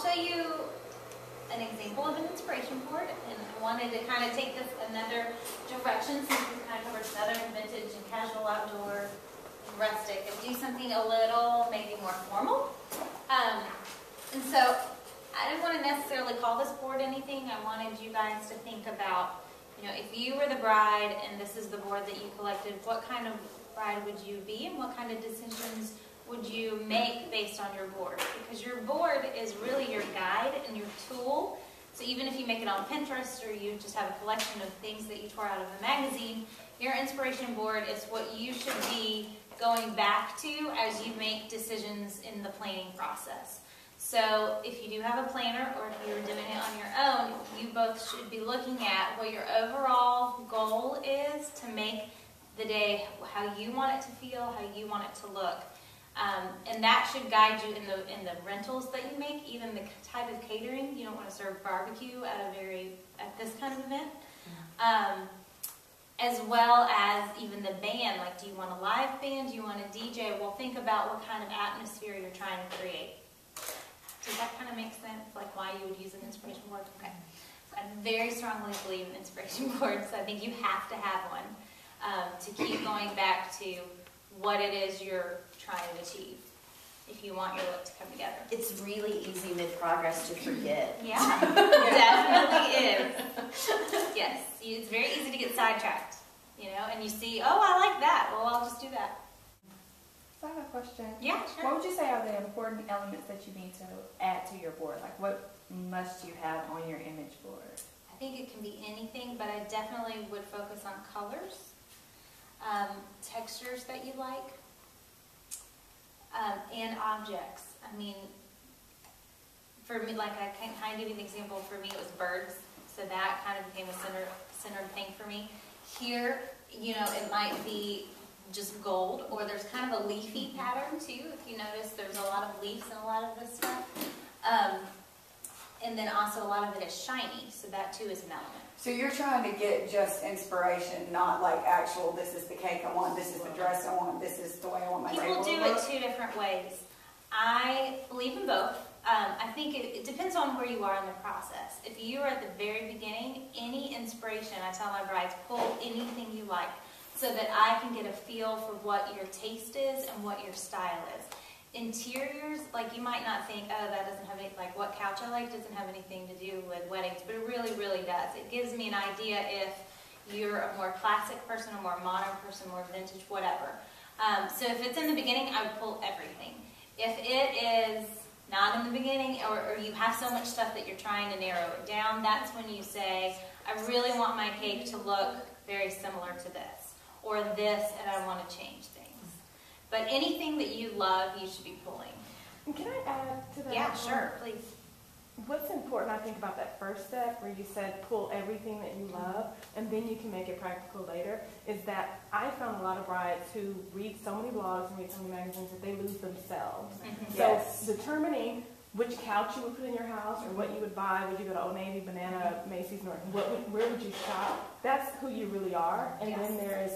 show you an example of an inspiration board, and I wanted to kind of take this another direction since we kind of covered southern, vintage, and casual outdoor, and rustic, and do something a little maybe more formal. And so I didn't want to necessarily call this board anything. I wanted you guys to think about, you know, if you were the bride and this is the board that you collected, what kind of bride would you be and what kind of decisions would you make based on your board? Because your board is really your guide and your tool. So even if you make it on Pinterest or you just have a collection of things that you tore out of a magazine, your inspiration board is what you should be going back to as you make decisions in the planning process. So if you do have a planner or if you're doing it on your own, you both should be looking at what your overall goal is to make the day how you want it to feel, how you want it to look. And that should guide you in the rentals that you make, even the type of catering. You don't want to serve barbecue at this kind of event. As well as even the band, like do you want a live band, do you want a DJ? Well, think about what kind of atmosphere you're trying to create. Does that kind of make sense, like why you would use an inspiration board? Okay. So I very strongly believe in inspiration boards. I think you have to have one to keep going back to what it is you're trying to achieve if you want your look to come together. It's really easy mid-progress to forget. Yeah, it definitely is. Yes, it's very easy to get sidetracked, you know, and you see, oh, I like that. Well, I'll just do that. So I have a question. Yeah, sure. What would you say are the important elements that you need to add to your board? Like what must you have on your image board? I think it can be anything, but I definitely would focus on colors, textures that you like, and objects. I mean, for me, like I can kind of give you an example. For me, it was birds, so that kind of became a centered thing for me. Here, you know, it might be just gold, or there's kind of a leafy pattern too. If you notice, there's a lot of leaves in a lot of this stuff. And then also a lot of it is shiny, so that too is an element. So you're trying to get just inspiration, not like actual, this is the cake I want, this is the dress I want, this is the way I want my People table to do look. it two different ways. I believe in both. I think it depends on where you are in the process. If you are at the very beginning, any inspiration, I tell my brides, pull anything you like so that I can get a feel for what your taste is and what your style is. Interiors, like you might not think, oh, that doesn't have any, like what couch I like doesn't have anything to do with weddings, but it really, really does. It gives me an idea if you're a more classic person, a more modern person, more vintage, whatever. So if it's in the beginning, I would pull everything. If it is not in the beginning, or you have so much stuff that you're trying to narrow it down, that's when you say, I really want my cake to look very similar to this, or this, and I want to change things. But anything that you love, you should be pulling. Can I add to that? Yeah, sure, please. What's important, I think, about that first step where you said pull everything that you love and then you can make it practical later, is that I found a lot of brides who read so many blogs and read so many magazines that they lose themselves. Mm-hmm. So Yes. determining which couch you would put in your house or what you would buy, would you go to Old Navy, Banana, Macy's, Norton, where would you shop? That's who you really are. And Yes. then there's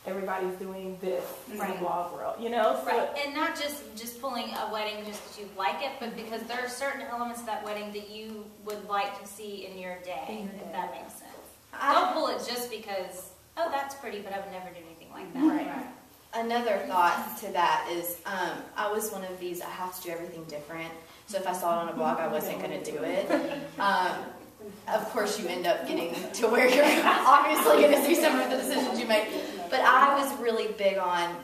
everybody's doing this in Right. the blog world, you know? So Right, and not just pulling a wedding just because you like it, but because there are certain elements of that wedding that you would like to see in your day, if that makes sense. Don't pull it just because, oh, that's pretty, but I would never do anything like that. Right. Another thought to that is, I was one of these, I have to do everything different. So if I saw it on a blog, I wasn't going to do it. Of course, you end up getting to where you're obviously going to see some of the decisions you make. But I was really big on,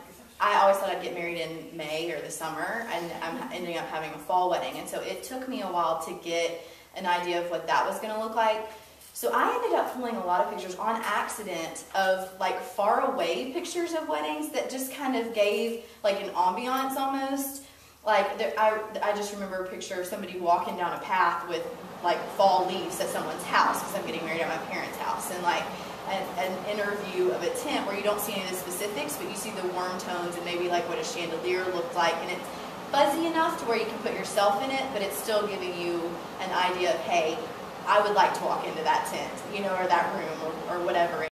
I always thought I'd get married in May or the summer, and I'm ending up having a fall wedding. And so it took me a while to get an idea of what that was going to look like. So I ended up pulling a lot of pictures on accident of like far away pictures of weddings that just kind of gave like an ambiance almost. Like I just remember a picture of somebody walking down a path with like fall leaves at someone's house because I'm getting married at my parents' house, and like an interview of a tent where you don't see any of the specifics, but you see the warm tones and maybe like what a chandelier looked like, and it's fuzzy enough to where you can put yourself in it, but it's still giving you an idea of, hey, I would like to walk into that tent, you know, or that room, or whatever.